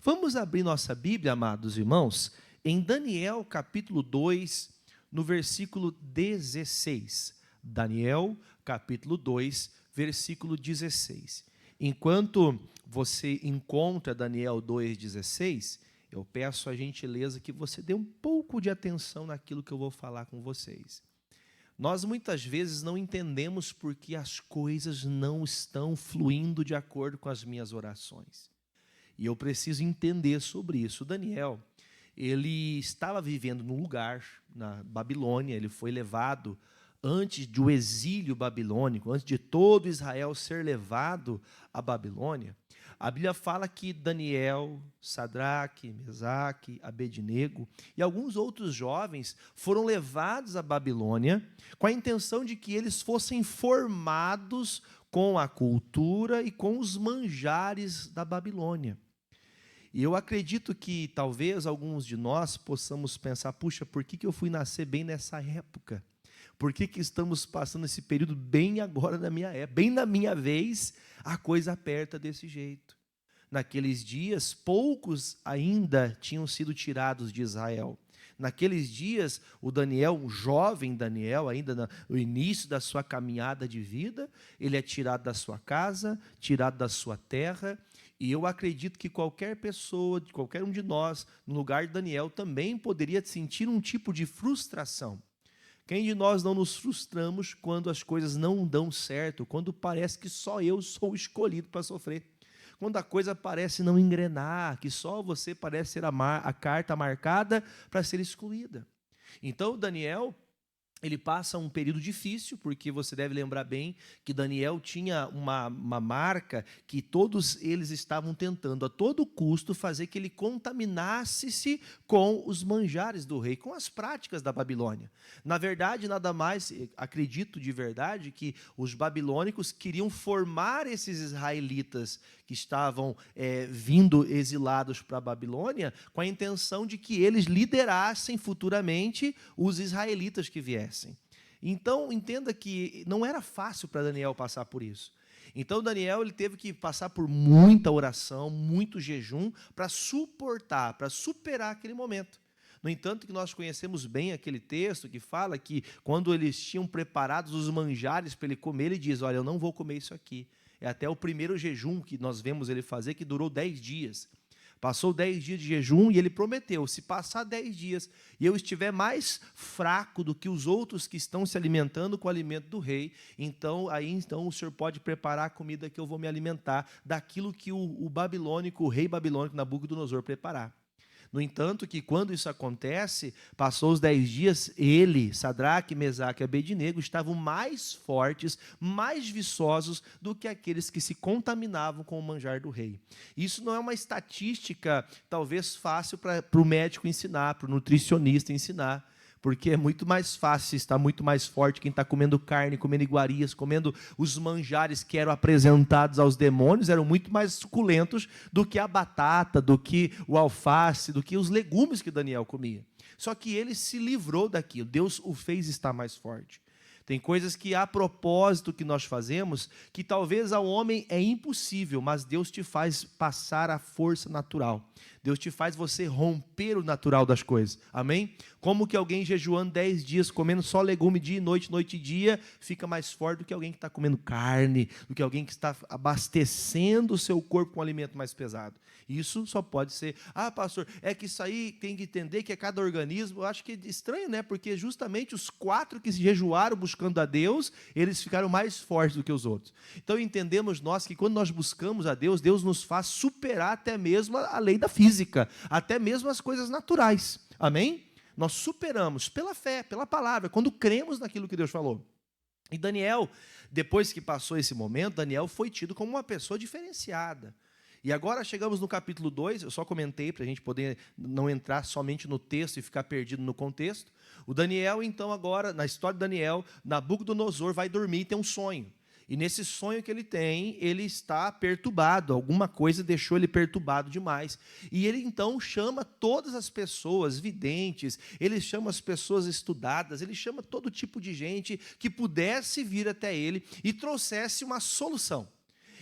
Vamos abrir nossa Bíblia, amados irmãos, em Daniel capítulo 2, no versículo 16. Daniel capítulo 2, versículo 16. Enquanto você encontra Daniel 2,16, eu peço a gentileza que você dê um pouco de atenção naquilo que eu vou falar com vocês. Nós muitas vezes não entendemos porque as coisas não estão fluindo de acordo com as minhas orações. E eu preciso entender sobre isso. O Daniel, ele estava vivendo num lugar, na Babilônia, ele foi levado antes do exílio babilônico, antes de todo Israel ser levado à Babilônia. A Bíblia fala que Daniel, Sadraque, Mesaque, Abednego e alguns outros jovens foram levados à Babilônia com a intenção de que eles fossem formados com a cultura e com os manjares da Babilônia. E eu acredito que talvez alguns de nós possamos pensar, puxa, por que eu fui nascer bem nessa época? Por que estamos passando esse período bem agora na minha época? Bem na minha vez, a coisa aperta desse jeito. Naqueles dias, poucos ainda tinham sido tirados de Israel. Naqueles dias, o Daniel, um jovem Daniel, ainda no início da sua caminhada de vida, ele é tirado da sua casa, tirado da sua terra. E eu acredito que qualquer pessoa, qualquer um de nós, no lugar de Daniel, também poderia sentir um tipo de frustração. Quem de nós não nos frustramos quando as coisas não dão certo, quando parece que só eu sou escolhido para sofrer? Quando a coisa parece não engrenar, que só você parece ser a carta marcada para ser excluída. Então, Daniel, ele passa um período difícil, porque você deve lembrar bem que Daniel tinha uma marca que todos eles estavam tentando a todo custo fazer que ele contaminasse-se com os manjares do rei, com as práticas da Babilônia. Na verdade, nada mais, acredito de verdade, que os babilônicos queriam formar esses israelitas que estavam vindo exilados para a Babilônia com a intenção de que eles liderassem futuramente os israelitas que viessem. Então, entenda que não era fácil para Daniel passar por isso. Então, Daniel ele teve que passar por muita oração, muito jejum, para suportar, para superar aquele momento. No entanto, que nós conhecemos bem aquele texto que fala que quando eles tinham preparados os manjares para ele comer, ele diz, olha, eu não vou comer isso aqui. É até o primeiro jejum que nós vemos ele fazer, que durou 10 dias. Passou 10 dias de jejum e ele prometeu, se passar 10 dias e eu estiver mais fraco do que os outros que estão se alimentando com o alimento do rei, então o senhor pode preparar a comida que eu vou me alimentar daquilo que o rei babilônico Nabucodonosor preparar. No entanto, que quando isso acontece, passou os 10 dias, ele, Sadraque, Mesaque e Abednego, estavam mais fortes, mais viçosos do que aqueles que se contaminavam com o manjar do rei. Isso não é uma estatística, talvez, fácil para o médico ensinar, para o nutricionista ensinar. Porque é muito mais fácil, está muito mais forte quem está comendo carne, comendo iguarias, comendo os manjares que eram apresentados aos demônios, eram muito mais suculentos do que a batata, do que o alface, do que os legumes que Daniel comia. Só que ele se livrou daquilo, Deus o fez estar mais forte. Tem coisas que, a propósito, que nós fazemos, que talvez ao homem é impossível, mas Deus te faz passar a força natural. Deus te faz você romper o natural das coisas. Amém? Como que alguém jejuando 10 dias, comendo só legume dia e noite, noite e dia, fica mais forte do que alguém que está comendo carne, do que alguém que está abastecendo o seu corpo com um alimento mais pesado. Isso só pode ser, pastor, é que isso aí tem que entender que é cada organismo. Eu acho que é estranho, né? Porque justamente os 4 que se jejuaram buscando a Deus, eles ficaram mais fortes do que os outros. Então entendemos nós que quando nós buscamos a Deus, Deus nos faz superar até mesmo a lei da física, até mesmo as coisas naturais. Amém? Nós superamos pela fé, pela palavra, quando cremos naquilo que Deus falou. E Daniel, depois que passou esse momento, Daniel foi tido como uma pessoa diferenciada. E agora chegamos no capítulo 2, eu só comentei para a gente poder não entrar somente no texto e ficar perdido no contexto. O Daniel, então, agora, na história de Daniel, Nabucodonosor vai dormir e tem um sonho. E nesse sonho que ele tem, ele está perturbado, alguma coisa deixou ele perturbado demais. E ele então chama todas as pessoas videntes, ele chama as pessoas estudadas, ele chama todo tipo de gente que pudesse vir até ele e trouxesse uma solução.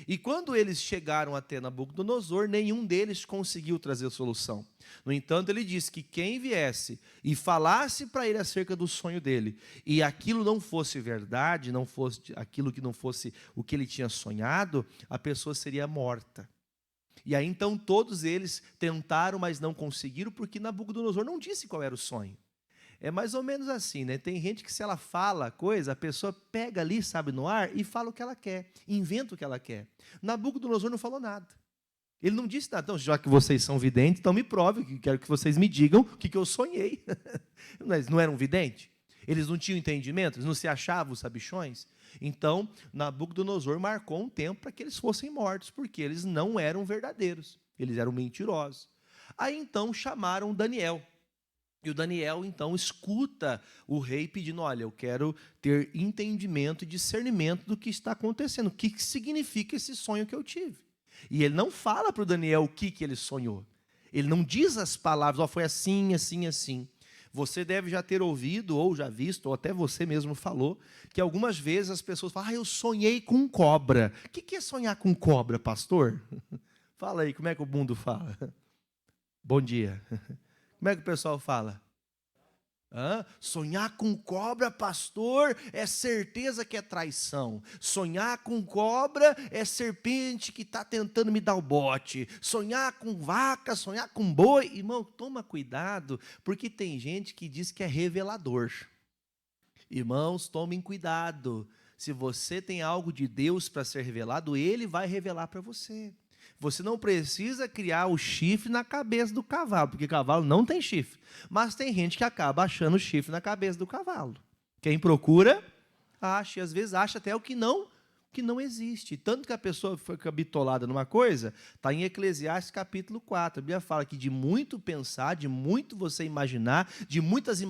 E quando eles chegaram até Nabucodonosor, nenhum deles conseguiu trazer solução. No entanto, ele disse que quem viesse e falasse para ele acerca do sonho dele, e aquilo não fosse verdade, não fosse aquilo que não fosse o que ele tinha sonhado, a pessoa seria morta. E aí então todos eles tentaram, mas não conseguiram, porque Nabucodonosor não disse qual era o sonho. É mais ou menos assim, né? Tem gente que se ela fala coisa, a pessoa pega ali, sabe, no ar e fala o que ela quer, inventa o que ela quer. Nabucodonosor não falou nada. Ele não disse nada. Então, já que vocês são videntes, então me prove, quero que vocês me digam o que eu sonhei. Mas não eram videntes? Eles não tinham entendimento? Eles não se achavam os sabichões? Então, Nabucodonosor marcou um tempo para que eles fossem mortos, porque eles não eram verdadeiros, eles eram mentirosos. Aí então chamaram Daniel. E o Daniel, então, escuta o rei pedindo, olha, eu quero ter entendimento e discernimento do que está acontecendo. O que significa esse sonho que eu tive? E ele não fala para o Daniel o que ele sonhou. Ele não diz as palavras, foi assim, assim, assim. Você deve já ter ouvido, ou já visto, ou até você mesmo falou, que algumas vezes as pessoas falam, eu sonhei com cobra. O que é sonhar com cobra, pastor? Fala aí, como é que o mundo fala? Bom dia. Como é que o pessoal fala? Sonhar com cobra, pastor, é certeza que é traição. Sonhar com cobra é serpente que está tentando me dar o bote. Sonhar com vaca, sonhar com boi. Irmão, toma cuidado, porque tem gente que diz que é revelador. Irmãos, tomem cuidado. Se você tem algo de Deus para ser revelado, Ele vai revelar para você. Você não precisa criar o chifre na cabeça do cavalo, porque cavalo não tem chifre. Mas tem gente que acaba achando o chifre na cabeça do cavalo. Quem procura, acha. E às vezes acha até o que não existe. Tanto que a pessoa fica bitolada numa coisa, está em Eclesiastes capítulo 4. A Bíblia fala que de muito pensar, de muito você imaginar, de muitas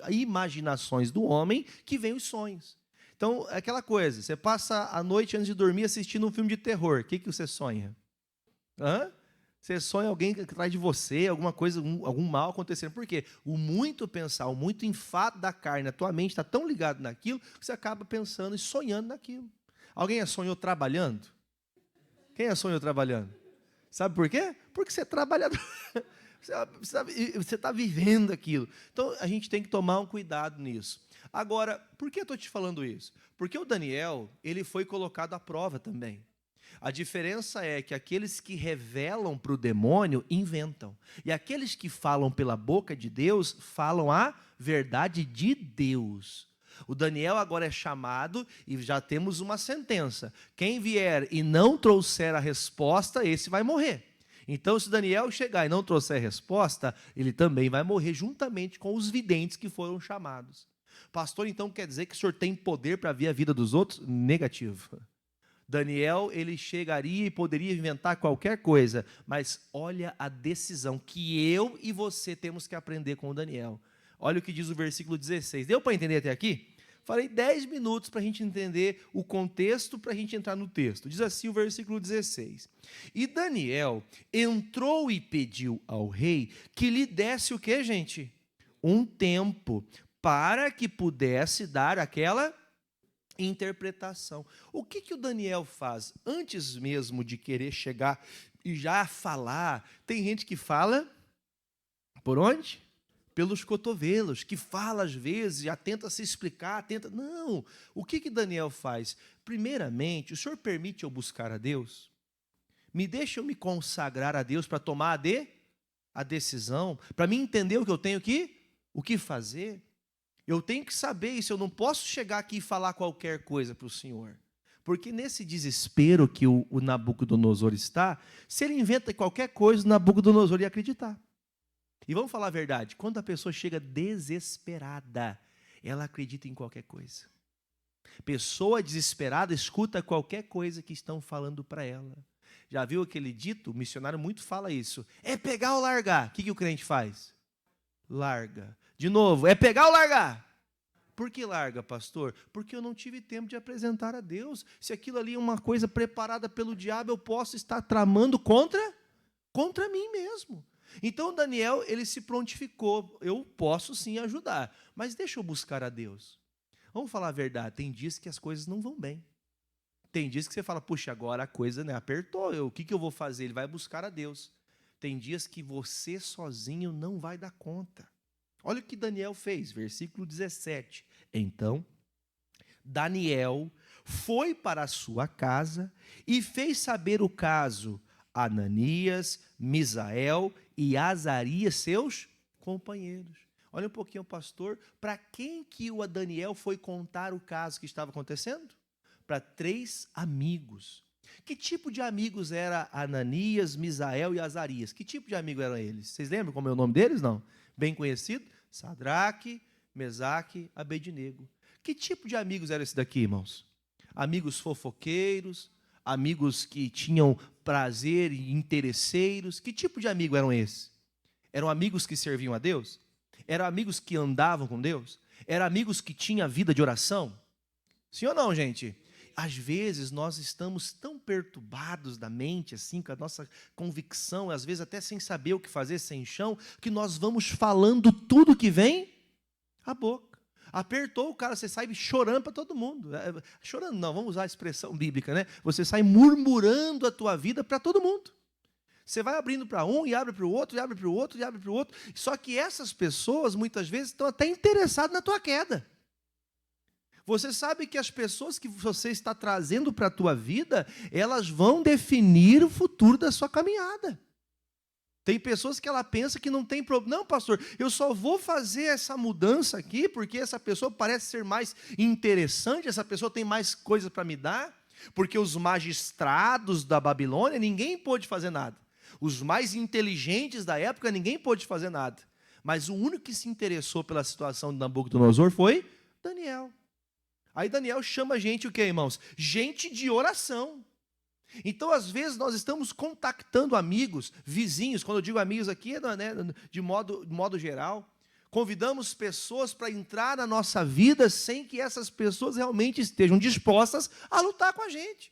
imaginações do homem, que vem os sonhos. Então, é aquela coisa, você passa a noite antes de dormir assistindo um filme de terror. O que você sonha? Você sonha alguém atrás de você, alguma coisa, algum mal acontecendo. Por quê? O muito pensar, o muito enfado da carne, a tua mente está tão ligado naquilo, que você acaba pensando e sonhando naquilo. Alguém já sonhou trabalhando? Quem já sonhou trabalhando? Sabe por quê? Porque você é trabalhador. Você está vivendo aquilo. Então, a gente tem que tomar um cuidado nisso. Agora, por que eu estou te falando isso? Porque o Daniel, ele foi colocado à prova também. A diferença é que aqueles que revelam para o demônio inventam. E aqueles que falam pela boca de Deus, falam a verdade de Deus. O Daniel agora é chamado e já temos uma sentença. Quem vier e não trouxer a resposta, esse vai morrer. Então, se Daniel chegar e não trouxer a resposta, ele também vai morrer juntamente com os videntes que foram chamados. Pastor, então quer dizer que o senhor tem poder para ver a vida dos outros? Negativo. Daniel, ele chegaria e poderia inventar qualquer coisa, mas olha a decisão que eu e você temos que aprender com o Daniel. Olha o que diz o versículo 16. Deu para entender até aqui? Falei 10 minutos para a gente entender o contexto, para a gente entrar no texto. Diz assim o versículo 16. E Daniel entrou e pediu ao rei que lhe desse o quê, gente? Um tempo para que pudesse dar aquela interpretação. O que o Daniel faz? Antes mesmo de querer chegar e já falar, tem gente que fala por onde? Pelos cotovelos, que fala às vezes, já tenta se explicar, Não, o que Daniel faz? Primeiramente, o senhor permite eu buscar a Deus? Me deixa eu me consagrar a Deus para tomar a decisão, para mim entender o que eu tenho o que fazer? Eu tenho que saber isso, eu não posso chegar aqui e falar qualquer coisa para o Senhor. Porque nesse desespero que o Nabucodonosor está, se ele inventa qualquer coisa, o Nabucodonosor ia acreditar. E vamos falar a verdade, quando a pessoa chega desesperada, ela acredita em qualquer coisa. Pessoa desesperada escuta qualquer coisa que estão falando para ela. Já viu aquele dito? O missionário muito fala isso. É pegar ou largar. O que o crente faz? Larga. De novo, é pegar ou largar? Por que larga, pastor? Porque eu não tive tempo de apresentar a Deus. Se aquilo ali é uma coisa preparada pelo diabo, eu posso estar tramando contra mim mesmo. Então Daniel, ele se prontificou. Eu posso sim ajudar, mas deixa eu buscar a Deus. Vamos falar a verdade, tem dias que as coisas não vão bem. Tem dias que você fala, puxa, agora a coisa, né, apertou, o que eu vou fazer? Ele vai buscar a Deus. Tem dias que você sozinho não vai dar conta. Olha o que Daniel fez, versículo 17. Então, Daniel foi para a sua casa e fez saber o caso a Ananias, Misael e Azarias, seus companheiros. Olha um pouquinho, pastor, para quem que o Daniel foi contar o caso que estava acontecendo? Para 3 amigos. Que tipo de amigos era Ananias, Misael e Azarias? Que tipo de amigo eram eles? Vocês lembram como é o nome deles? Não? Bem conhecido? Sadraque, Mesaque, Abednego. Que tipo de amigos eram esses daqui, irmãos? Amigos fofoqueiros, amigos que tinham prazer e interesseiros. Que tipo de amigo eram esses? Eram amigos que serviam a Deus? Eram amigos que andavam com Deus? Eram amigos que tinham vida de oração? Sim ou não, gente? Às vezes nós estamos tão perturbados da mente, assim, com a nossa convicção, às vezes até sem saber o que fazer, sem chão, que nós vamos falando tudo que vem à boca. Apertou o cara, você sai chorando para todo mundo. Chorando não, vamos usar a expressão bíblica, né? Você sai murmurando a tua vida para todo mundo. Você vai abrindo para um e abre para o outro, e abre para o outro, e abre para o outro. Só que essas pessoas, muitas vezes, estão até interessadas na tua queda. Você sabe que as pessoas que você está trazendo para a tua vida, elas vão definir o futuro da sua caminhada. Tem pessoas que ela pensa que não tem problema. Não, pastor, eu só vou fazer essa mudança aqui porque essa pessoa parece ser mais interessante, essa pessoa tem mais coisas para me dar, porque os magistrados da Babilônia, ninguém pôde fazer nada. Os mais inteligentes da época, ninguém pôde fazer nada. Mas o único que se interessou pela situação de Nabucodonosor foi Daniel. Aí Daniel chama gente o quê, irmãos? Gente de oração. Então, às vezes, nós estamos contactando amigos, vizinhos, quando eu digo amigos aqui, né, de modo geral, convidamos pessoas para entrar na nossa vida sem que essas pessoas realmente estejam dispostas a lutar com a gente.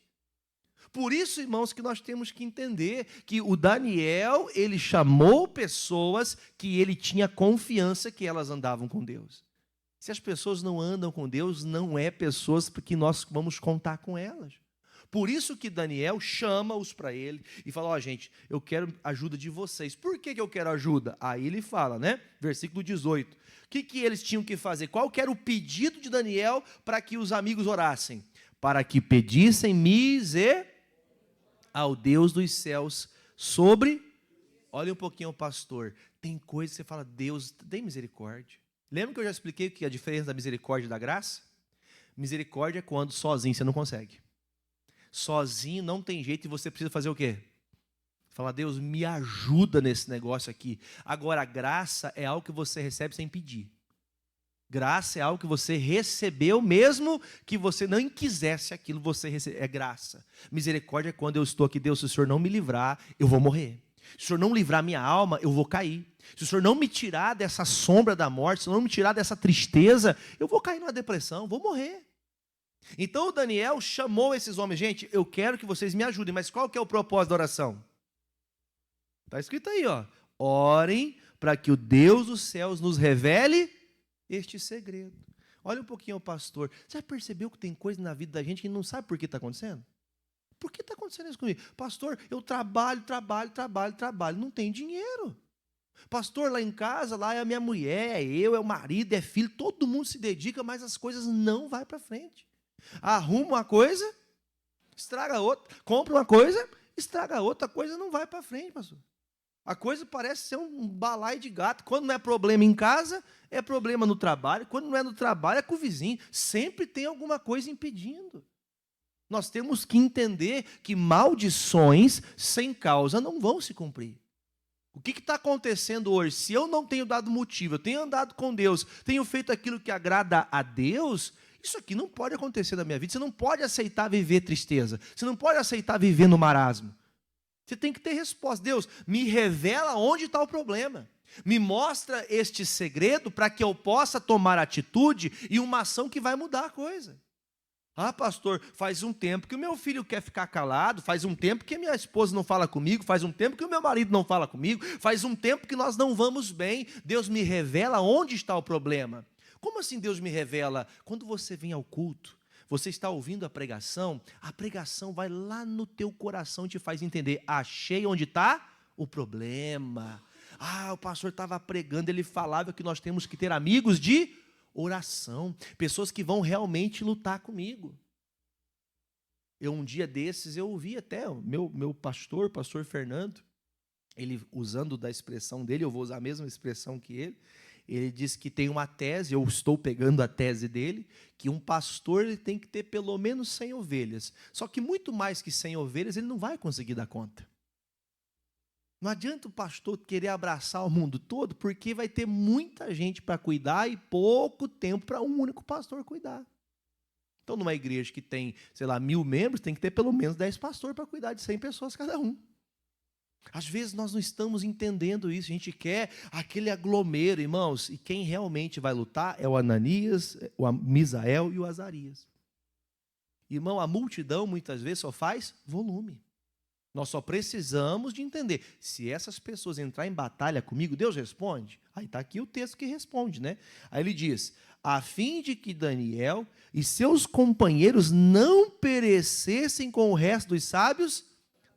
Por isso, irmãos, que nós temos que entender que o Daniel, ele chamou pessoas que ele tinha confiança que elas andavam com Deus. Se as pessoas não andam com Deus, não é pessoas que nós vamos contar com elas. Por isso que Daniel chama-os para ele e fala, ó, gente, eu quero ajuda de vocês. Por que eu quero ajuda? Aí ele fala, né? Versículo 18. O que eles tinham que fazer? Qual que era o pedido de Daniel para que os amigos orassem? Para que pedissem misericórdia ao Deus dos céus sobre... Olha um pouquinho, pastor. Tem coisa que você fala, Deus, tem misericórdia. Lembra que eu já expliquei o que é a diferença da misericórdia e da graça? Misericórdia é quando sozinho você não consegue. Sozinho não tem jeito e você precisa fazer o quê? Falar, Deus, me ajuda nesse negócio aqui. Agora, a graça é algo que você recebe sem pedir. Graça é algo que você recebeu mesmo que você não quisesse aquilo, você recebeu. É graça. Misericórdia é quando eu estou aqui, Deus, se o Senhor não me livrar, eu vou morrer. Se o Senhor não livrar minha alma, eu vou cair. Se o Senhor não me tirar dessa sombra da morte, se o Senhor não me tirar dessa tristeza, eu vou cair numa depressão, vou morrer. Então o Daniel chamou esses homens, gente, eu quero que vocês me ajudem, mas qual que é o propósito da oração? Está escrito aí, ó, orem para que o Deus dos céus nos revele este segredo. Olha um pouquinho, pastor, você já percebeu que tem coisa na vida da gente que não sabe por que está acontecendo? Por que está acontecendo isso comigo? Pastor, eu trabalho, não tenho dinheiro. Pastor, lá em casa, lá é a minha mulher, é eu, é o marido, é filho, todo mundo se dedica, mas as coisas não vão para frente. Arruma uma coisa, estraga outra. Compra uma coisa, estraga outra. A coisa não vai para frente, pastor. A coisa parece ser um balaio de gato. Quando não é problema em casa, é problema no trabalho. Quando não é no trabalho, é com o vizinho. Sempre tem alguma coisa impedindo. Nós temos que entender que maldições sem causa não vão se cumprir. O que está acontecendo hoje? Se eu não tenho dado motivo, eu tenho andado com Deus, tenho feito aquilo que agrada a Deus, isso aqui não pode acontecer na minha vida. Você não pode aceitar viver tristeza. Você não pode aceitar viver no marasmo. Você tem que ter resposta. Deus, me revela onde está o problema. Me mostra este segredo para que eu possa tomar atitude e uma ação que vai mudar a coisa. Ah, pastor, faz um tempo que o meu filho quer ficar calado, faz um tempo que a minha esposa não fala comigo, faz um tempo que o meu marido não fala comigo, faz um tempo que nós não vamos bem. Deus me revela onde está o problema. Como assim Deus me revela? Quando você vem ao culto, Você está ouvindo a pregação vai lá no teu coração e te faz entender, achei onde está o problema. O pastor estava pregando, ele falava que nós temos que ter amigos de oração, pessoas que vão realmente lutar comigo. Um dia desses, eu ouvi até o meu pastor Fernando, ele usando da expressão dele, eu vou usar a mesma expressão que ele disse que tem uma tese, eu estou pegando a tese dele, que um pastor ele tem que ter pelo menos 100 ovelhas. Só que muito mais que 100 ovelhas, ele não vai conseguir dar conta. Não adianta o pastor querer abraçar o mundo todo, porque vai ter muita gente para cuidar e pouco tempo para um único pastor cuidar. Então, numa igreja que tem, 1.000 membros, tem que ter pelo menos 10 pastores para cuidar de 100 pessoas cada um. Às vezes nós não estamos entendendo isso, a gente quer aquele aglomero, irmãos, e quem realmente vai lutar é o Ananias, o Misael e o Azarias. Irmão, a multidão muitas vezes só faz volume. Nós só precisamos de entender, se essas pessoas entrarem em batalha comigo, Deus responde? Aí está aqui o texto que responde, né? Aí ele diz, a fim de que Daniel e seus companheiros não perecessem com o resto dos sábios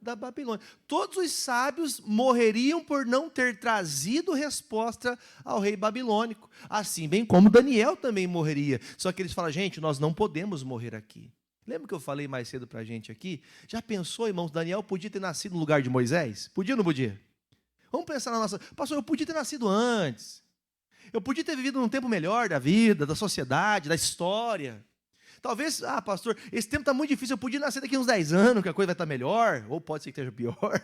da Babilônia. Todos os sábios morreriam por não ter trazido resposta ao rei babilônico, assim bem como Daniel também morreria. Só que eles falam, gente, nós não podemos morrer aqui. Lembra que eu falei mais cedo para a gente aqui? Já pensou, irmãos, Daniel podia ter nascido no lugar de Moisés? Podia ou não podia? Vamos pensar na nossa... Pastor, eu podia ter nascido antes. Eu podia ter vivido num tempo melhor da vida, da sociedade, da história. Talvez, pastor, esse tempo está muito difícil, eu podia nascer daqui uns 10 anos, que a coisa vai estar melhor, ou pode ser que esteja pior,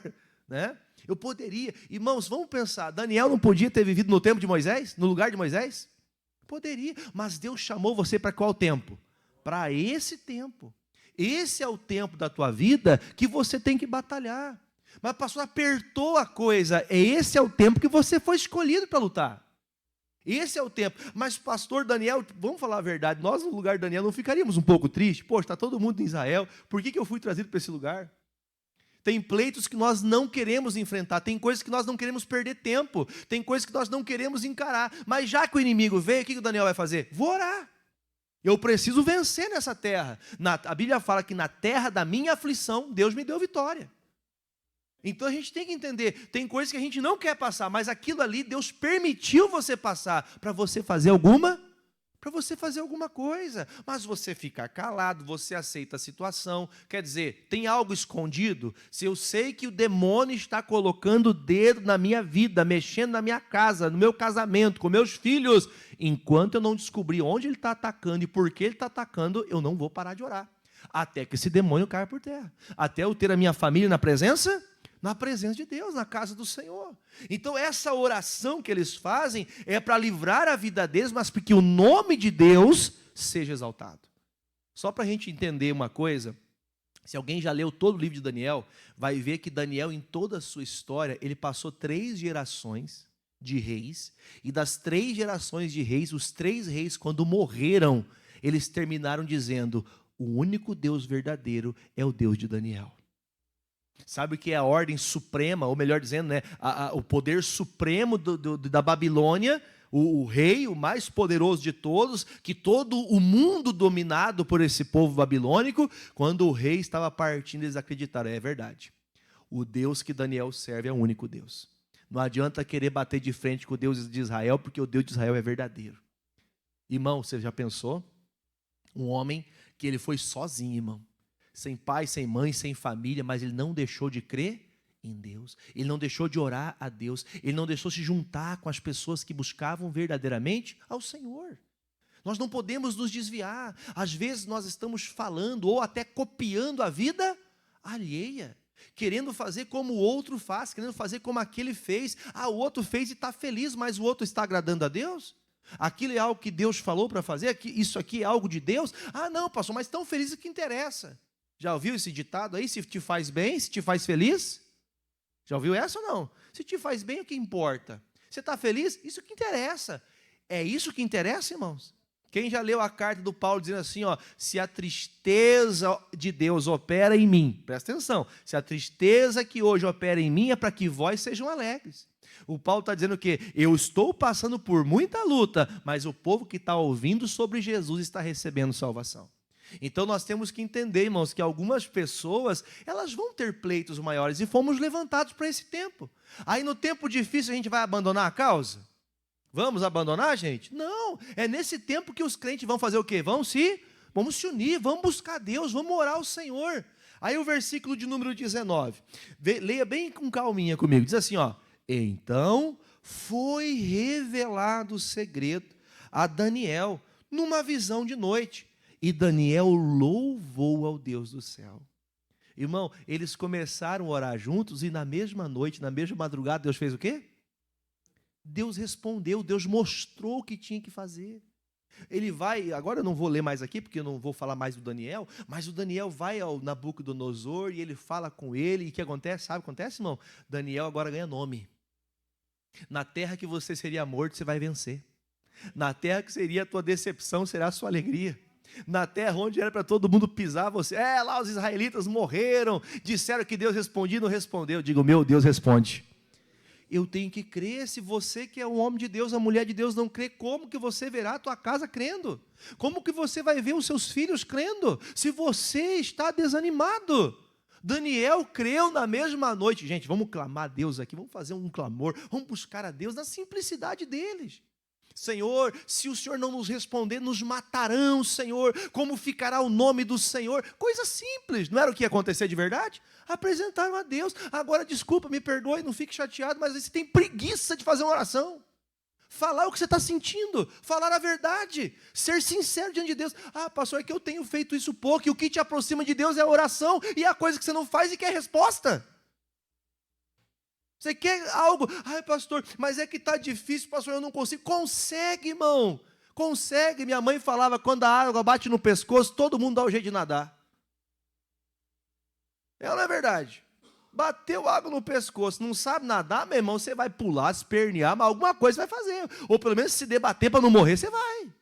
né? Eu poderia. Irmãos, vamos pensar, Daniel não podia ter vivido no tempo de Moisés, no lugar de Moisés? Poderia, mas Deus chamou você para qual tempo? Para esse tempo. Esse é o tempo da tua vida que você tem que batalhar. Mas pastor, apertou a coisa, esse é o tempo que você foi escolhido para lutar. Esse é o tempo. Mas pastor Daniel, vamos falar a verdade, nós no lugar de Daniel não ficaríamos um pouco tristes? Poxa, está todo mundo em Israel, por que eu fui trazido para esse lugar? Tem pleitos que nós não queremos enfrentar, tem coisas que nós não queremos perder tempo, tem coisas que nós não queremos encarar, mas já que o inimigo veio, o que o Daniel vai fazer? Vou orar. Eu preciso vencer nessa terra. A Bíblia fala que na terra da minha aflição, Deus me deu vitória. Então a gente tem que entender, tem coisas que a gente não quer passar, mas aquilo ali Deus permitiu você passar para você fazer alguma coisa. Mas você ficar calado, você aceita a situação, quer dizer, tem algo escondido? Se eu sei que o demônio está colocando o dedo na minha vida, mexendo na minha casa, no meu casamento, com meus filhos, enquanto eu não descobrir onde ele está atacando e por que ele está atacando, eu não vou parar de orar, até que esse demônio caia por terra, até eu ter a minha família na presença de Deus, na casa do Senhor. Então essa oração que eles fazem é para livrar a vida deles, mas para que o nome de Deus seja exaltado. Só para a gente entender uma coisa, se alguém já leu todo o livro de Daniel, vai ver que Daniel, em toda a sua história, ele passou 3 gerações de reis, e das 3 gerações de reis, os 3 reis, quando morreram, eles terminaram dizendo, o único Deus verdadeiro é o Deus de Daniel. Sabe o que é a ordem suprema, ou melhor dizendo, né, o poder supremo da Babilônia, o rei, o mais poderoso de todos, que todo o mundo dominado por esse povo babilônico, quando o rei estava partindo, eles acreditaram, é verdade, o Deus que Daniel serve é o único Deus. Não adianta querer bater de frente com o Deus de Israel, porque o Deus de Israel é verdadeiro. Irmão, você já pensou? Um homem que ele foi sozinho, irmão. Sem pai, sem mãe, sem família, mas ele não deixou de crer em Deus, ele não deixou de orar a Deus, ele não deixou se juntar com as pessoas que buscavam verdadeiramente ao Senhor. Nós não podemos nos desviar, às vezes nós estamos falando ou até copiando a vida alheia, querendo fazer como o outro faz, querendo fazer como aquele fez, o outro fez e está feliz, mas o outro está agradando a Deus? Aquilo é algo que Deus falou para fazer, isso aqui é algo de Deus? Não, pastor, mas tão feliz é que interessa. Já ouviu esse ditado aí? Se te faz bem, se te faz feliz? Já ouviu essa ou não? Se te faz bem, o que importa? Você está feliz? Isso que interessa. É isso que interessa, irmãos? Quem já leu a carta do Paulo dizendo assim, se a tristeza de Deus opera em mim, presta atenção, se a tristeza que hoje opera em mim é para que vós sejam alegres. O Paulo está dizendo que eu estou passando por muita luta, mas o povo que está ouvindo sobre Jesus está recebendo salvação. Então nós temos que entender, irmãos, que algumas pessoas, elas vão ter pleitos maiores, e fomos levantados para esse tempo. Aí no tempo difícil a gente vai abandonar a causa? Vamos abandonar, gente? Não, é nesse tempo que os crentes vão fazer o quê? Vamos se unir, vamos buscar Deus, vamos orar ao Senhor. Aí o versículo de número 19, leia bem com calminha comigo, diz assim, ó: então foi revelado o segredo a Daniel numa visão de noite, e Daniel louvou ao Deus do céu. Irmão, eles começaram a orar juntos, e na mesma noite, na mesma madrugada, Deus fez o quê? Deus respondeu, Deus mostrou o que tinha que fazer. Ele vai, agora eu não vou ler mais aqui, porque eu não vou falar mais do Daniel, mas o Daniel vai ao Nabucodonosor, e ele fala com ele, e o que acontece? Sabe o que acontece, irmão? Daniel agora ganha nome. Na terra que você seria morto, você vai vencer. Na terra que seria a tua decepção, será a sua alegria. Na terra onde era para todo mundo pisar, você, lá os israelitas morreram, disseram que Deus respondia, não respondeu. Digo, meu Deus responde. Eu tenho que crer. Se você que é um homem de Deus, a mulher de Deus não crê, como que você verá a tua casa crendo? Como que você vai ver os seus filhos crendo? Se você está desanimado. Daniel creu na mesma noite. Gente, vamos clamar a Deus aqui, vamos fazer um clamor, vamos buscar a Deus na simplicidade deles. Senhor, se o Senhor não nos responder, nos matarão, Senhor. Como ficará o nome do Senhor? Coisa simples, não era o que ia acontecer de verdade? Apresentaram a Deus. Agora, desculpa, me perdoe, não fique chateado, mas você tem preguiça de fazer uma oração. Falar o que você está sentindo, falar a verdade, ser sincero diante de Deus. Pastor, é que eu tenho feito isso pouco, e o que te aproxima de Deus é a oração, e a coisa que você não faz e quer resposta. Você quer algo? Pastor, mas é que está difícil, pastor, eu não consigo. Consegue, irmão, consegue. Minha mãe falava, quando a água bate no pescoço, todo mundo dá o jeito de nadar. Não é verdade? Bateu água no pescoço, não sabe nadar, meu irmão, você vai pular, espernear, mas alguma coisa você vai fazer. Ou pelo menos se debater para não morrer, você vai.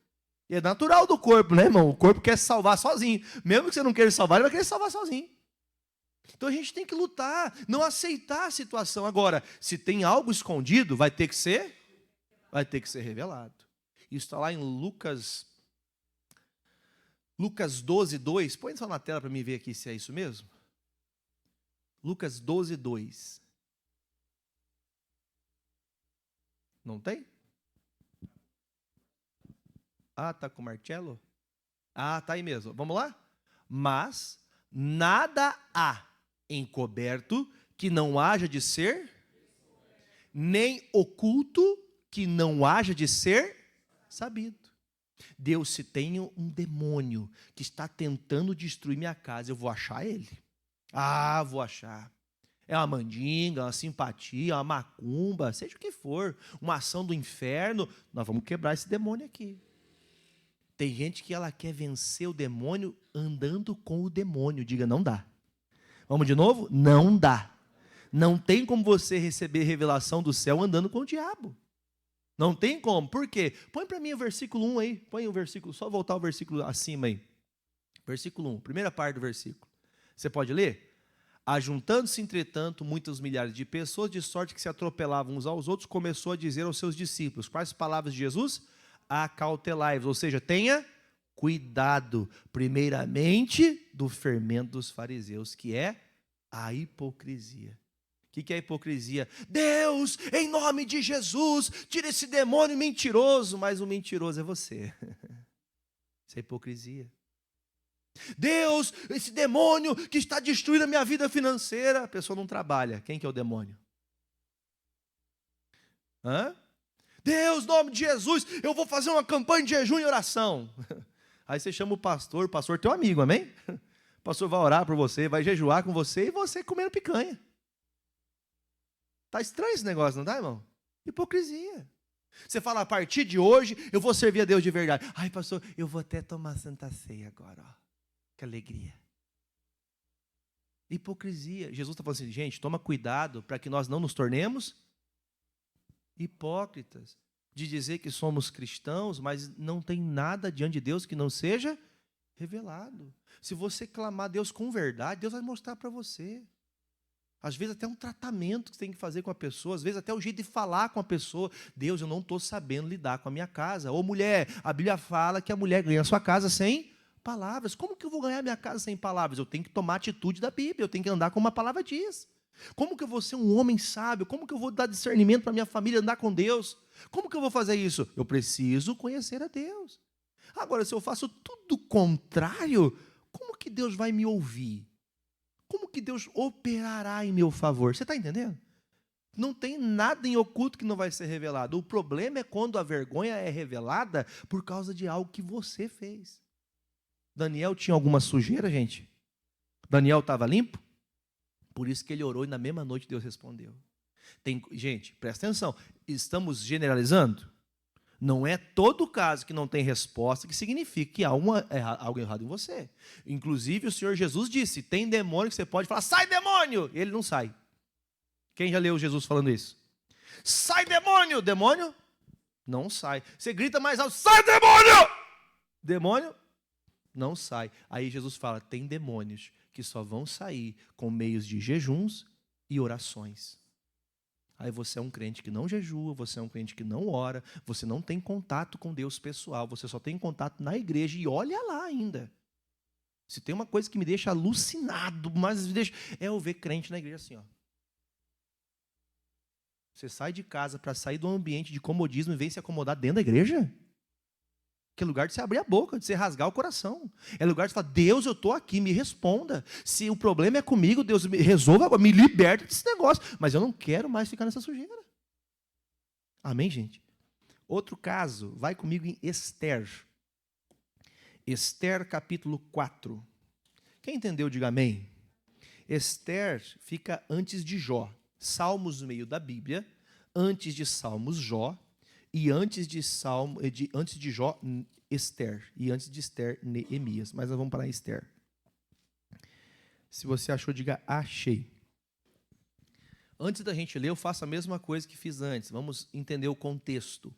E é natural do corpo, né, irmão? O corpo quer se salvar sozinho. Mesmo que você não queira se salvar, ele vai querer se salvar sozinho. Então a gente tem que lutar, não aceitar a situação. Agora, se tem algo escondido, vai ter que ser revelado. Isso está lá em Lucas 12, 2. Põe só na tela para mim ver aqui se é isso mesmo. Lucas 12, 2. Não tem? Tá com o Marcelo? Tá aí mesmo. Vamos lá? Mas nada há encoberto que não haja de ser, nem oculto que não haja de ser sabido. Deus, se tem um demônio que está tentando destruir minha casa, eu vou achar ele. Vou achar. É uma mandinga, uma simpatia, uma macumba, seja o que for, uma ação do inferno, nós vamos quebrar esse demônio aqui. Tem gente que ela quer vencer o demônio andando com o demônio. Diga, não dá. Vamos de novo? Não dá. Não tem como você receber revelação do céu andando com o diabo. Não tem como. Por quê? Põe para mim o versículo 1 aí. Põe o versículo, só voltar o versículo acima aí. Versículo 1, primeira parte do versículo. Você pode ler? Ajuntando-se, entretanto, muitas milhares de pessoas, de sorte que se atropelavam uns aos outros, começou a dizer aos seus discípulos. Quais palavras de Jesus? Acautelai-vos, ou seja, tenha cuidado, primeiramente, do fermento dos fariseus, que é a hipocrisia. O que é a hipocrisia? Deus, em nome de Jesus, tira esse demônio mentiroso, mas o mentiroso é você. Isso é hipocrisia. Deus, esse demônio que está destruindo a minha vida financeira, a pessoa não trabalha. Quem que é o demônio? Deus, em nome de Jesus, eu vou fazer uma campanha de jejum e oração. Aí você chama o pastor é teu amigo, amém? O pastor vai orar por você, vai jejuar com você e você comendo picanha. Tá estranho esse negócio, não tá, irmão? Hipocrisia. Você fala, a partir de hoje eu vou servir a Deus de verdade. Pastor, eu vou até tomar Santa Ceia agora, ó. Que alegria. Hipocrisia. Jesus está falando assim, gente, toma cuidado para que nós não nos tornemos hipócritas. De dizer que somos cristãos, mas não tem nada diante de Deus que não seja revelado. Se você clamar a Deus com verdade, Deus vai mostrar para você. Às vezes até um tratamento que você tem que fazer com a pessoa, às vezes até o jeito de falar com a pessoa. Deus, eu não estou sabendo lidar com a minha casa. Ou mulher, a Bíblia fala que a mulher ganha a sua casa sem palavras. Como que eu vou ganhar minha casa sem palavras? Eu tenho que tomar a atitude da Bíblia, eu tenho que andar como a palavra diz. Como que eu vou ser um homem sábio? Como que eu vou dar discernimento para minha família andar com Deus? Como que eu vou fazer isso? Eu preciso conhecer a Deus. Agora, se eu faço tudo o contrário, como que Deus vai me ouvir? Como que Deus operará em meu favor? Você está entendendo? Não tem nada em oculto que não vai ser revelado. O problema é quando a vergonha é revelada por causa de algo que você fez. Daniel tinha alguma sujeira, gente? Daniel estava limpo? Por isso que ele orou e na mesma noite Deus respondeu. Gente, presta atenção. Estamos generalizando? Não é todo caso que não tem resposta que significa que há algo errado em você. Inclusive o Senhor Jesus disse, tem demônio que você pode falar, sai demônio! Ele não sai. Quem já leu Jesus falando isso? Sai demônio! Demônio? Não sai. Você grita mais alto, sai demônio! Demônio? Não sai. Aí Jesus fala, tem demônios que só vão sair com meios de jejuns e orações. Aí você é um crente que não jejua, você é um crente que não ora, você não tem contato com Deus pessoal, você só tem contato na igreja e olha lá ainda. Se tem uma coisa que me deixa alucinado, mas me deixa, é eu ver crente na igreja assim, ó. Você sai de casa para sair do ambiente de comodismo e vem se acomodar dentro da igreja? Que é lugar de você abrir a boca, de você rasgar o coração. É lugar de falar, Deus, eu estou aqui, me responda. Se o problema é comigo, Deus, me resolva agora, me liberta desse negócio. Mas eu não quero mais ficar nessa sujeira. Amém, gente? Outro caso, vai comigo em Esther. Esther, capítulo 4. Quem entendeu, diga amém. Esther fica antes de Jó. Salmos no meio da Bíblia, antes de Salmos, Jó. E antes de Jó, Esther. E antes de Esther, Neemias. Mas nós vamos parar em Esther. Se você achou, diga achei. Antes da gente ler, eu faço a mesma coisa que fiz antes. Vamos entender o contexto.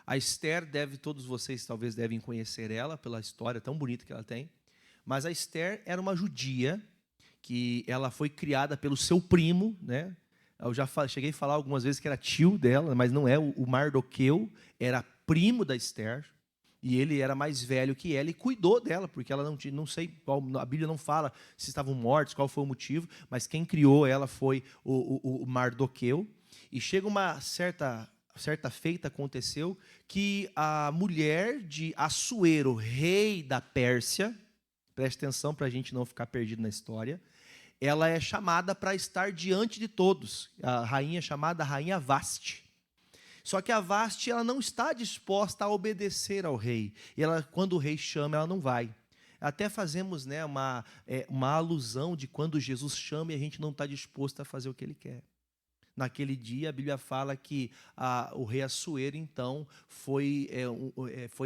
A Esther, todos vocês talvez devem conhecer ela, pela história tão bonita que ela tem. Mas a Esther era uma judia, que ela foi criada pelo seu primo, né? Eu já cheguei a falar algumas vezes que era tio dela, mas não é. O Mardoqueu era primo da Esther, e ele era mais velho que ela e cuidou dela, porque ela não sei qual, a Bíblia não fala se estavam mortos, qual foi o motivo, mas quem criou ela foi o Mardoqueu. E chega uma certa feita, aconteceu que a mulher de Assuero, rei da Pérsia, preste atenção para a gente não ficar perdido na história, ela é chamada para estar diante de todos. A rainha é chamada Rainha Vaste. Só que a Vaste, ela não está disposta a obedecer ao rei. E ela, quando o rei chama, ela não vai. Até fazemos, né, uma alusão de quando Jesus chama e a gente não está disposto a fazer o que ele quer. Naquele dia, a Bíblia fala que o rei Assuero, então, foi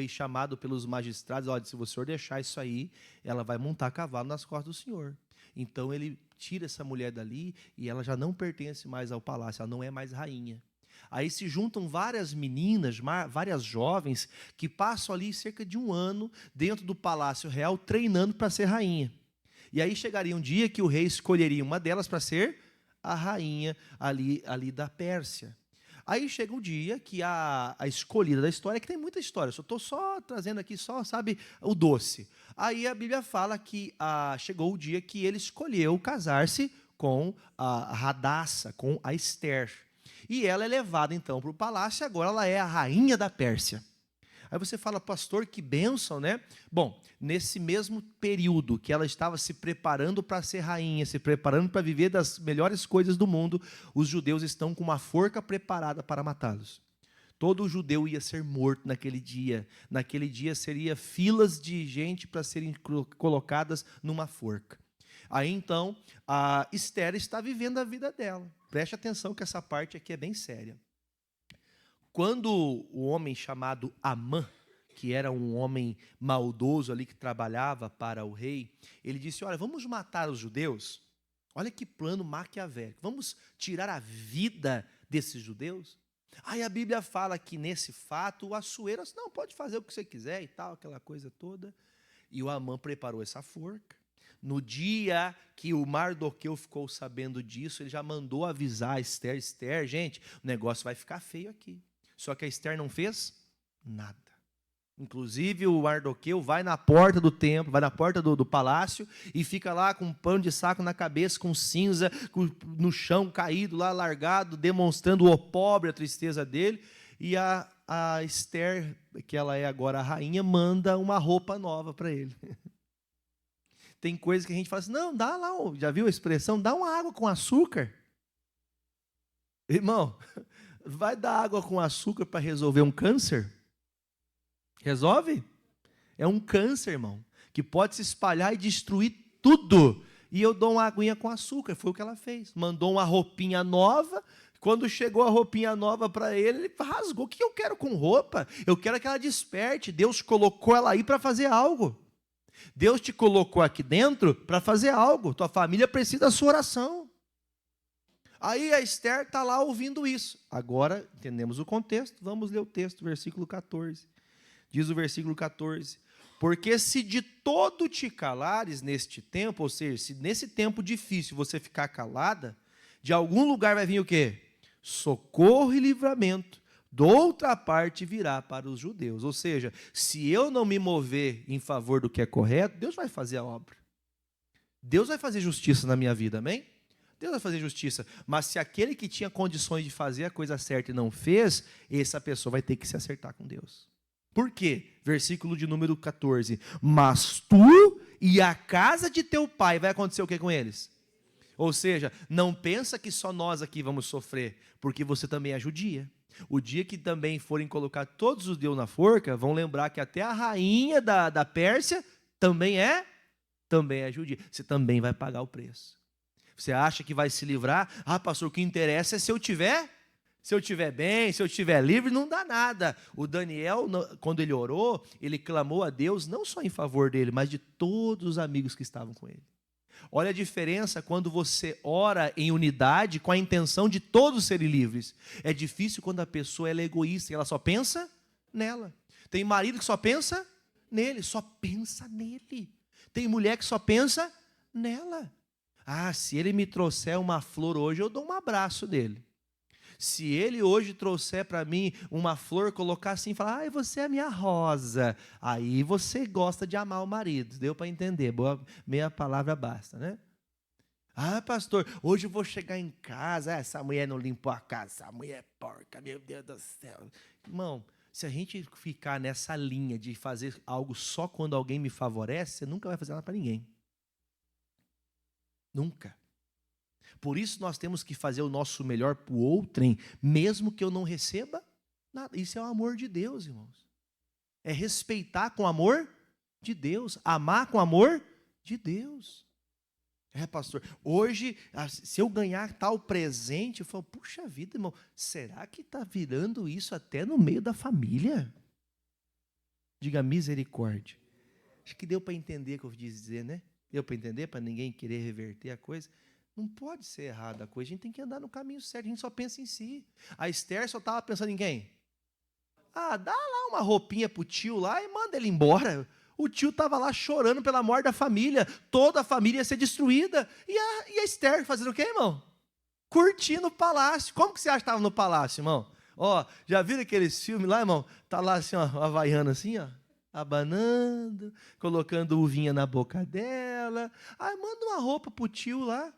chamado pelos magistrados, olha, se o senhor deixar isso aí, ela vai montar a cavalo nas costas do senhor. Então, ele tira essa mulher dali e ela já não pertence mais ao palácio, ela não é mais rainha. Aí se juntam várias meninas, várias jovens, que passam ali cerca de 1 ano dentro do palácio real, treinando para ser rainha. E aí chegaria um dia que o rei escolheria uma delas para ser a rainha ali da Pérsia. Aí chega um dia que a escolhida da história, que tem muita história, eu estou só trazendo aqui, sabe, o doce. Aí a Bíblia fala que chegou o dia que ele escolheu casar-se com a Radassa, com a Esther. E ela é levada então para o palácio, e agora ela é a rainha da Pérsia. Aí você fala, pastor, que bênção, né? Bom, nesse mesmo período que ela estava se preparando para ser rainha, se preparando para viver das melhores coisas do mundo, os judeus estão com uma forca preparada para matá-los. Todo judeu ia ser morto naquele dia. Naquele dia seria filas de gente para serem colocadas numa forca. Aí então, a Esther está vivendo a vida dela. Preste atenção que essa parte aqui é bem séria. Quando o homem chamado Amã, que era um homem maldoso ali que trabalhava para o rei, ele disse, olha, vamos matar os judeus? Olha que plano maquiavélico. Vamos tirar a vida desses judeus? Aí a Bíblia fala que nesse fato o Assuero disse, não, pode fazer o que você quiser e tal, aquela coisa toda. E o Amã preparou essa forca. No dia que o Mardoqueu ficou sabendo disso, ele já mandou avisar a Esther, gente, o negócio vai ficar feio aqui. Só que a Esther não fez nada. Inclusive o Mardoqueu vai na porta do templo, vai na porta do palácio e fica lá com um pano de saco na cabeça, com cinza, no chão caído lá, largado, demonstrando o pobre, a tristeza dele. E a Esther, que ela é agora a rainha, manda uma roupa nova para ele. Tem coisas que a gente fala assim, não, dá lá, já viu a expressão? Dá uma água com açúcar. Irmão, vai dar água com açúcar para resolver um câncer? Resolve? É um câncer, irmão, que pode se espalhar e destruir tudo. E eu dou uma aguinha com açúcar, foi o que ela fez. Mandou uma roupinha nova. Quando chegou a roupinha nova para ele, ele rasgou. O que eu quero com roupa? Eu quero que ela desperte. Deus colocou ela aí para fazer algo. Deus te colocou aqui dentro para fazer algo. Tua família precisa da sua oração. Aí a Esther está lá ouvindo isso. Agora, entendemos o contexto. Vamos ler o texto, versículo 14. Diz o versículo 14, porque se de todo te calares neste tempo, ou seja, se nesse tempo difícil você ficar calada, de algum lugar vai vir o quê? Socorro e livramento, de outra parte virá para os judeus. Ou seja, se eu não me mover em favor do que é correto, Deus vai fazer a obra. Deus vai fazer justiça na minha vida, amém? Deus vai fazer justiça. Mas se aquele que tinha condições de fazer a coisa certa e não fez, essa pessoa vai ter que se acertar com Deus. Por quê? Versículo de número 14. Mas tu e a casa de teu pai, vai acontecer o que com eles? Ou seja, não pensa que só nós aqui vamos sofrer, porque você também é judia. O dia que também forem colocar todos os judeus na forca, vão lembrar que até a rainha da Pérsia também é judia. Você também vai pagar o preço. Você acha que vai se livrar? Ah, pastor, o que interessa é se eu tiver bem, se eu estiver livre, não dá nada. O Daniel, quando ele orou, ele clamou a Deus, não só em favor dele, mas de todos os amigos que estavam com ele. Olha a diferença quando você ora em unidade com a intenção de todos serem livres. É difícil quando a pessoa é egoísta e ela só pensa nela. Tem marido que só pensa nele, só pensa nele. Tem mulher que só pensa nela. Ah, se ele me trouxer uma flor hoje, eu dou um abraço dele. Se ele hoje trouxer para mim uma flor, colocar assim e falar, ai, você é a minha rosa, aí você gosta de amar o marido, deu para entender, meia palavra basta, né? Ah, pastor, hoje eu vou chegar em casa, essa mulher não limpou a casa, essa mulher é porca, meu Deus do céu. Irmão, se a gente ficar nessa linha de fazer algo só quando alguém me favorece, você nunca vai fazer nada para ninguém. Nunca. Por isso nós temos que fazer o nosso melhor para o outrem, mesmo que eu não receba nada. Isso é o amor de Deus, irmãos. É respeitar com amor de Deus, amar com amor de Deus. É, pastor, hoje, se eu ganhar tal presente, eu falo, puxa vida, irmão, será que está virando isso até no meio da família? Diga misericórdia. Acho que deu para entender o que eu quis dizer, né? Deu para entender, para ninguém querer reverter a coisa? Não pode ser errada a coisa, a gente tem que andar no caminho certo, a gente só pensa em si. A Esther só estava pensando em quem? Ah, dá lá uma roupinha pro tio lá e manda ele embora. O tio estava lá chorando pela morte da família, toda a família ia ser destruída. E a Esther fazendo o quê, irmão? Curtindo o palácio. Como que você acha que estava no palácio, irmão? Ó, já viram aqueles filmes lá, irmão? Tá lá assim, ó, havaiano assim, ó, abanando, colocando uvinha na boca dela. Aí manda uma roupa pro tio lá.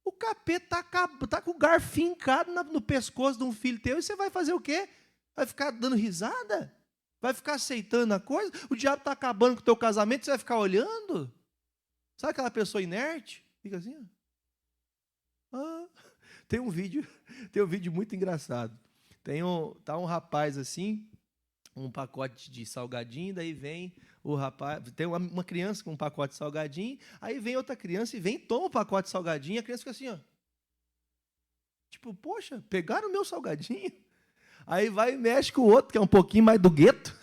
O capeta tá com o garfo fincado no pescoço de um filho teu, e você vai fazer o quê? Vai ficar dando risada? Vai ficar aceitando a coisa? O diabo está acabando com o teu casamento, você vai ficar olhando? Sabe aquela pessoa inerte? Fica assim, ó. Ah, tem um vídeo muito engraçado. Tá um rapaz assim, um pacote de salgadinho, daí vem o rapaz, tem uma criança com um pacote de salgadinho, aí vem outra criança e toma o pacote de salgadinho, e a criança fica assim, ó. Tipo, poxa, pegaram o meu salgadinho. Aí vai e mexe com o outro, que é um pouquinho mais do gueto,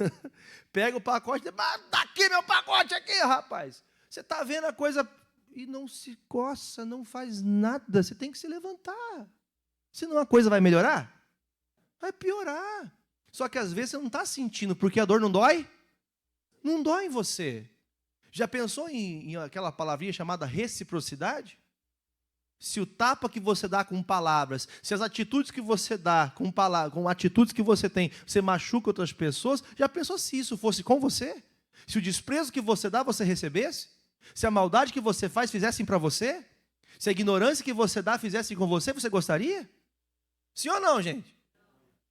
pega o pacote, dá aqui meu pacote aqui, rapaz. Você está vendo a coisa e não se coça, não faz nada, você tem que se levantar. Senão a coisa vai melhorar? Vai piorar. Só que às vezes você não está sentindo, porque a dor não dói? Não dói em você. Já pensou em aquela palavrinha chamada reciprocidade? se o tapa que você dá com palavras, se as atitudes que você dá com palavras, com atitudes que você tem, você machuca outras pessoas, já pensou se isso fosse com você? Se o desprezo que você dá, você recebesse? Se a maldade que você faz, fizessem para você? Se a ignorância que você dá, fizessem com você, você gostaria? Sim ou não, gente?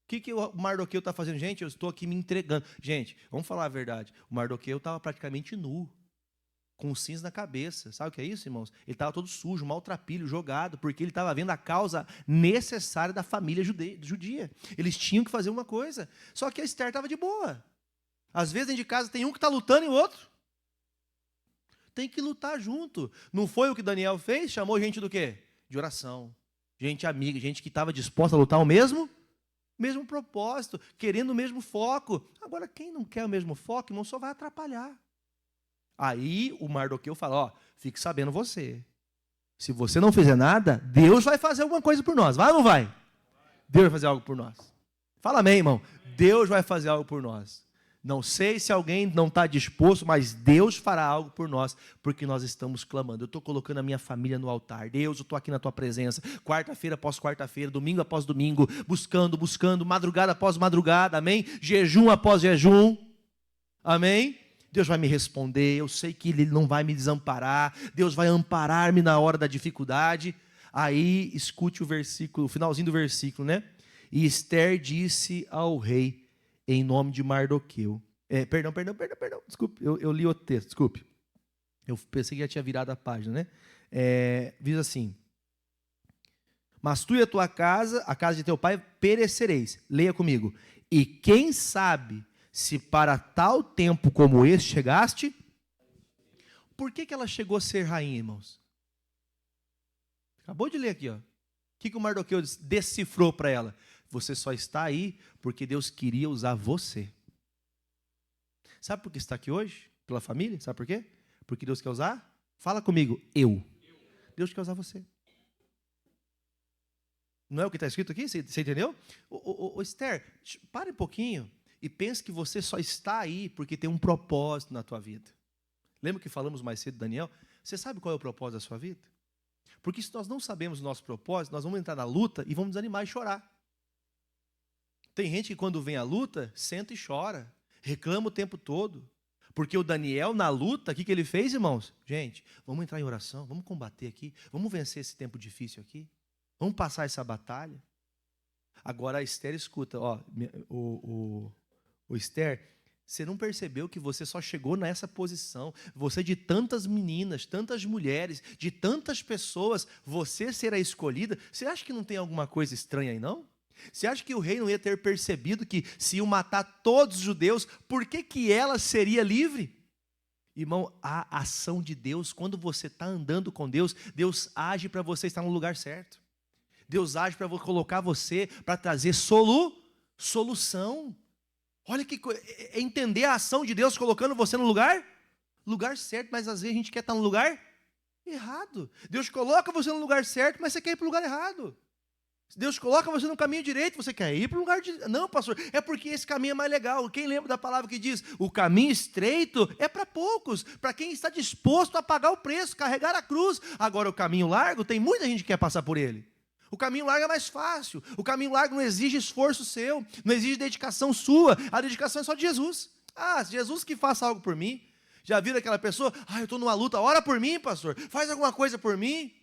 O que o Mardoqueu está fazendo? Gente, eu estou aqui me entregando. Gente, vamos falar a verdade. O Mardoqueu estava praticamente nu, com cinza na cabeça. Sabe o que é isso, irmãos? Ele estava todo sujo, maltrapilho, jogado, porque ele estava vendo a causa necessária da família judia. Eles tinham que fazer uma coisa. Só que a Esther estava de boa. Às vezes, dentro de casa, tem um que está lutando e o outro tem que lutar junto. Não foi o que Daniel fez? Chamou gente do quê? De oração. Gente amiga, gente que estava disposta a lutar o mesmo propósito, querendo o mesmo foco. Agora, quem não quer o mesmo foco, irmão, só vai atrapalhar. Aí o Mardoqueu fala, ó, fique sabendo você. Se você não fizer nada, Deus vai fazer alguma coisa por nós. Vai ou não vai? Deus vai fazer algo por nós. Fala amém, irmão. Deus vai fazer algo por nós. Não sei se alguém não está disposto, mas Deus fará algo por nós, porque nós estamos clamando. Eu estou colocando a minha família no altar. Deus, eu estou aqui na tua presença, quarta-feira após quarta-feira, domingo após domingo, buscando, madrugada após madrugada, amém? Jejum após jejum, amém? Deus vai me responder, eu sei que Ele não vai me desamparar, Deus vai amparar-me na hora da dificuldade. Aí, escute o versículo, o finalzinho do versículo, né? E Esther disse ao rei, em nome de Mardoqueu. Perdão, desculpe, eu li o texto, desculpe. Eu pensei que já tinha virado a página, né? Diz assim, mas tu e a tua casa, a casa de teu pai, perecereis. Leia comigo. E quem sabe se para tal tempo como este chegaste? Por que ela chegou a ser rainha, irmãos? Acabou de ler aqui, ó. O que o Mardoqueu decifrou para ela? Você só está aí porque Deus queria usar você. Sabe por que está aqui hoje? Pela família? Sabe por quê? Porque Deus quer usar? Fala comigo, eu. Deus quer usar você. Não é o que está escrito aqui? Você entendeu? Esther, pare um pouquinho e pense que você só está aí porque tem um propósito na tua vida. Lembra que falamos mais cedo, Daniel? Você sabe qual é o propósito da sua vida? Porque se nós não sabemos o nosso propósito, nós vamos entrar na luta e vamos desanimar e chorar. Tem gente que quando vem a luta, senta e chora, reclama o tempo todo. Porque o Daniel, na luta, o que ele fez, irmãos? Gente, vamos entrar em oração, vamos combater aqui, vamos vencer esse tempo difícil aqui, vamos passar essa batalha. Agora a Esther escuta, ó, o Esther, você não percebeu que você só chegou nessa posição, você de tantas meninas, tantas mulheres, de tantas pessoas, você ser a escolhida, você acha que não tem alguma coisa estranha aí não? Você acha que o rei não ia ter percebido que se iam matar todos os judeus, por que ela seria livre? Irmão, a ação de Deus, quando você está andando com Deus, Deus age para você estar no lugar certo. Deus age para colocar você, para trazer solução. Olha que entender a ação de Deus colocando você no lugar certo, mas às vezes a gente quer estar no lugar errado. Deus coloca você no lugar certo, mas você quer ir para o lugar errado. Deus coloca você no caminho direito, você quer ir para o lugar de... Não, pastor, é porque esse caminho é mais legal. Quem lembra da palavra que diz, o caminho estreito é para poucos, para quem está disposto a pagar o preço, carregar a cruz. Agora o caminho largo, tem muita gente que quer passar por ele. O caminho largo é mais fácil, o caminho largo não exige esforço seu, não exige dedicação sua, a dedicação é só de Jesus. Ah, Jesus que faça algo por mim. Já viram aquela pessoa, eu estou numa luta, ora por mim, pastor, faz alguma coisa por mim.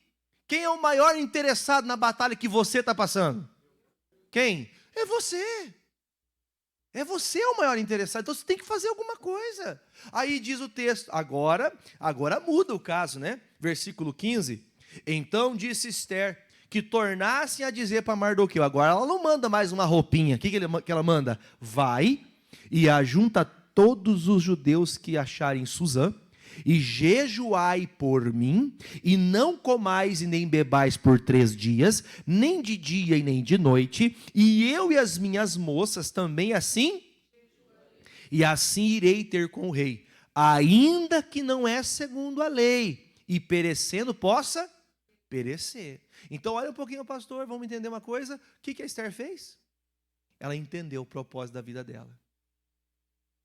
Quem é o maior interessado na batalha que você está passando? Quem? É você. É você o maior interessado, então você tem que fazer alguma coisa. Aí diz o texto, agora muda o caso, né? Versículo 15. Então disse Esther que tornassem a dizer para Mardoqueu, agora ela não manda mais uma roupinha, o que ela manda? Vai e ajunta todos os judeus que acharem Suzã, e jejuai por mim, e não comais e nem bebais por 3 dias, nem de dia e nem de noite, e eu e as minhas moças também assim, e assim irei ter com o rei, ainda que não é segundo a lei, e perecendo possa perecer. Então olha um pouquinho, pastor, vamos entender uma coisa, o que a Esther fez? Ela entendeu o propósito da vida dela.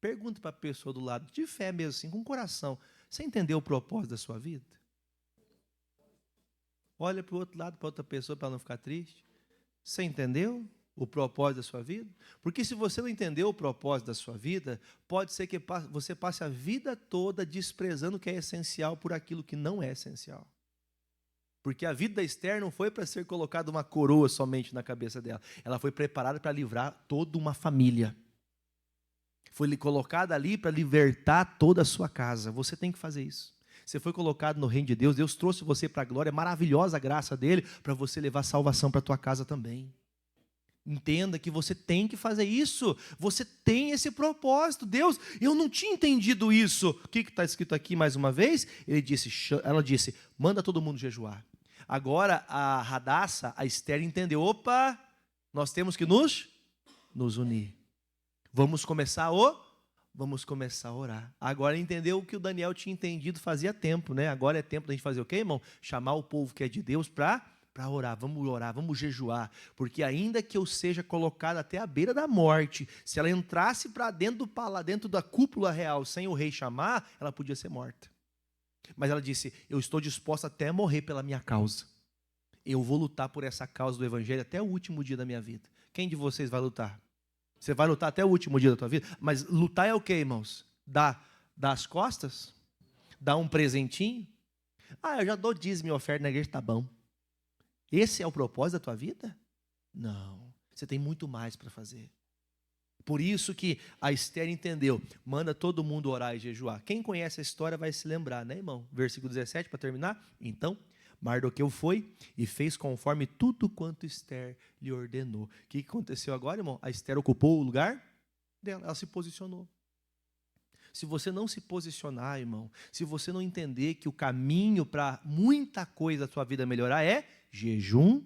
Pergunta para a pessoa do lado, de fé mesmo assim, com o coração, você entendeu o propósito da sua vida? Olha para o outro lado, para outra pessoa, para ela não ficar triste. Você entendeu o propósito da sua vida? Porque se você não entendeu o propósito da sua vida, pode ser que você passe a vida toda desprezando o que é essencial por aquilo que não é essencial. Porque a vida da Esther não foi para ser colocada uma coroa somente na cabeça dela. Ela foi preparada para livrar toda uma família. Foi colocada ali para libertar toda a sua casa. Você tem que fazer isso. Você foi colocado no reino de Deus. Deus trouxe você para a glória. É maravilhosa a graça dele para você levar salvação para a tua casa também. Entenda que você tem que fazer isso. Você tem esse propósito. Deus, eu não tinha entendido isso. O que está escrito aqui mais uma vez? Ela disse, manda todo mundo jejuar. Agora a Hadassah, a Esther entendeu. Opa, nós temos que nos unir. Vamos começar a orar. Agora entendeu o que o Daniel tinha entendido fazia tempo, né? Agora é tempo da gente fazer o quê, irmão? Chamar o povo que é de Deus para orar, vamos jejuar, porque ainda que eu seja colocado até a beira da morte, se ela entrasse para dentro da cúpula real, sem o rei chamar, ela podia ser morta. Mas ela disse, eu estou disposta até a morrer pela minha causa. Eu vou lutar por essa causa do evangelho até o último dia da minha vida. Quem de vocês vai lutar? Você vai lutar até o último dia da tua vida? Mas lutar é o quê, irmãos? Dar as costas? Dar um presentinho? Eu já dou dízimo e oferta na igreja, tá bom. Esse é o propósito da tua vida? Não. Você tem muito mais para fazer. Por isso que a Esther entendeu. Manda todo mundo orar e jejuar. Quem conhece a história vai se lembrar, né, irmão? Versículo 17, para terminar. Então, Mardoqueu foi e fez conforme tudo quanto Esther lhe ordenou. O que aconteceu agora, irmão? A Esther ocupou o lugar dela. Ela se posicionou. Se você não se posicionar, irmão, se você não entender que o caminho para muita coisa da sua vida melhorar é jejum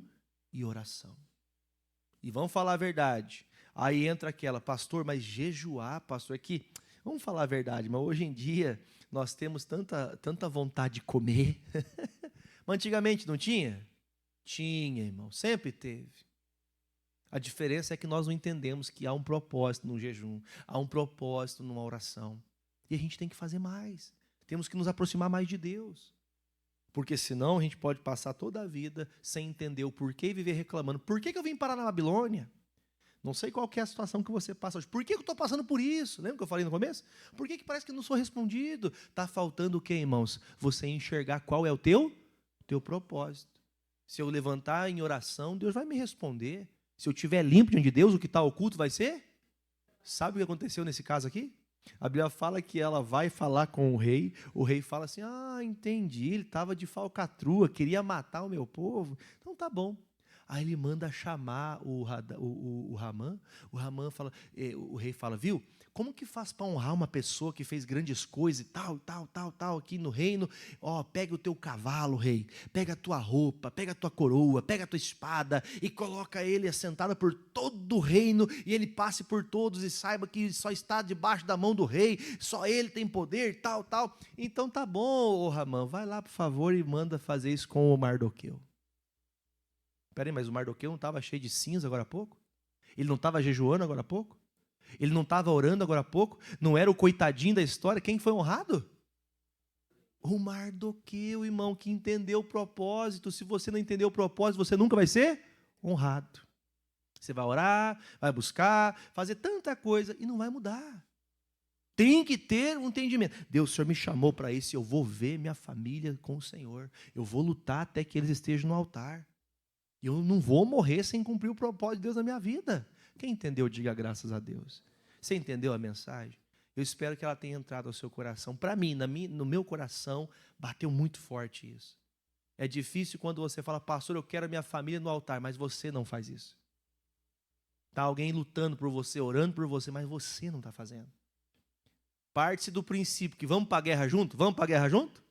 e oração. E vamos falar a verdade. Aí entra aquela, pastor, mas jejuar, pastor, é que, vamos falar a verdade, mas hoje em dia nós temos tanta vontade de comer. Mas antigamente não tinha? Tinha, irmão, sempre teve. A diferença é que nós não entendemos que há um propósito no jejum, há um propósito numa oração. E a gente tem que fazer mais. Temos que nos aproximar mais de Deus. Porque senão a gente pode passar toda a vida sem entender o porquê e viver reclamando. Por que eu vim parar na Babilônia? Não sei qual que é a situação que você passa hoje. Por que eu estou passando por isso? Lembra que eu falei no começo? Por que parece que não sou respondido? Está faltando o quê, irmãos? Você enxergar qual é o teu propósito. Se eu levantar em oração, Deus vai me responder. Se eu estiver limpo diante de Deus, o que está oculto vai ser? Sabe o que aconteceu nesse caso aqui? A Bíblia fala que ela vai falar com o rei fala assim, entendi, ele estava de falcatrua, queria matar o meu povo, então tá bom. Aí ele manda chamar o Ramã, o rei fala, viu, como que faz para honrar uma pessoa que fez grandes coisas e tal, aqui no reino? Pega o teu cavalo, rei, pega a tua roupa, pega a tua coroa, pega a tua espada e coloca ele assentado por todo o reino e ele passe por todos e saiba que só está debaixo da mão do rei, só ele tem poder, tal. Então tá bom, Ramã, vai lá por favor e manda fazer isso com o Mardoqueu. Peraí, mas o Mardoqueu não estava cheio de cinza agora há pouco? Ele não estava jejuando agora há pouco? Ele não estava orando agora há pouco? Não era o coitadinho da história? Quem foi honrado? O Mardoqueu, irmão, que entendeu o propósito. Se você não entender o propósito, você nunca vai ser honrado. Você vai orar, vai buscar, fazer tanta coisa e não vai mudar. Tem que ter um entendimento. Deus, o Senhor me chamou para isso, eu vou ver minha família com o Senhor. Eu vou lutar até que eles estejam no altar. Eu não vou morrer sem cumprir o propósito de Deus na minha vida. Quem entendeu, diga graças a Deus. Você entendeu a mensagem? Eu espero que ela tenha entrado ao seu coração. Para mim, no meu coração, bateu muito forte isso. É difícil quando você fala, pastor, eu quero a minha família no altar, mas você não faz isso. Está alguém lutando por você, orando por você, mas você não está fazendo. Parte-se do princípio que vamos para a guerra junto? Vamos para a guerra junto?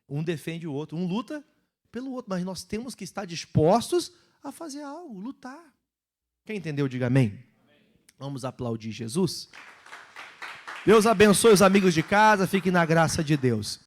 Um defende o outro, um luta pelo outro, mas nós temos que estar dispostos a fazer algo, lutar. Quem entendeu, diga amém. Vamos aplaudir Jesus. Deus abençoe os amigos de casa, fiquem na graça de Deus.